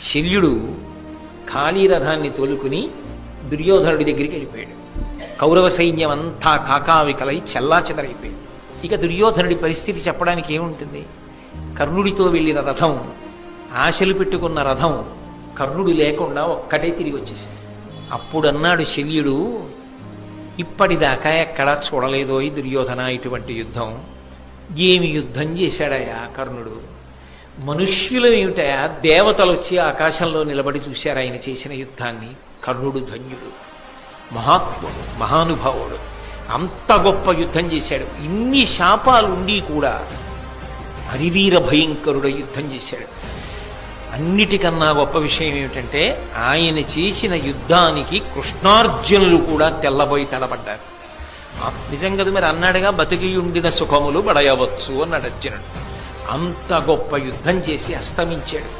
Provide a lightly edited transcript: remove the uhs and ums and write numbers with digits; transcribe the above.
శల్యుడు ఖాళీ రథాన్ని తోలుకుని దుర్యోధనుడి దగ్గరికి వెళ్ళిపోయాడు. కౌరవ సైన్యం అంతా కాకావికలై చెల్లాచెదరైపోయాడు. ఇక దుర్యోధనుడి పరిస్థితి చెప్పడానికి ఏముంటుంది? కర్ణుడితో వెళ్ళిన రథం, ఆశలు పెట్టుకున్న రథం కర్ణుడు లేకుండా ఒక్కటే తిరిగి వచ్చేసింది. అప్పుడన్నాడు శల్యుడు, ఇప్పటిదాకా ఎక్కడా చూడలేదో ఈ దుర్యోధన ఇటువంటి యుద్ధం. ఏమి యుద్ధం చేశాడయా కర్ణుడు! మనుష్యులమేమిటయా, దేవతలు వచ్చి ఆకాశంలో నిలబడి చూశారు ఆయన చేసిన యుద్ధాన్ని. కర్ణుడు ధన్యుడు, మహాత్ముడు, మహానుభావుడు. అంత గొప్ప యుద్ధం చేశాడు. ఇన్ని శాపాలు ఉండి కూడా హరివీర భయంకరుడ యుద్ధం చేశాడు. అన్నిటికన్నా గొప్ప విషయం ఏమిటంటే ఆయన చేసిన యుద్ధానికి కృష్ణార్జునులు కూడా తెల్లబోయి తడబడ్డారు. నిజంగా మరి అన్నాడుగా, బతికి ఉండిన సుఖములు పడయవచ్చు అన్నాడు అర్జునుడు. అంత గొప్ప యుద్ధం చేసి అస్తమించాడు.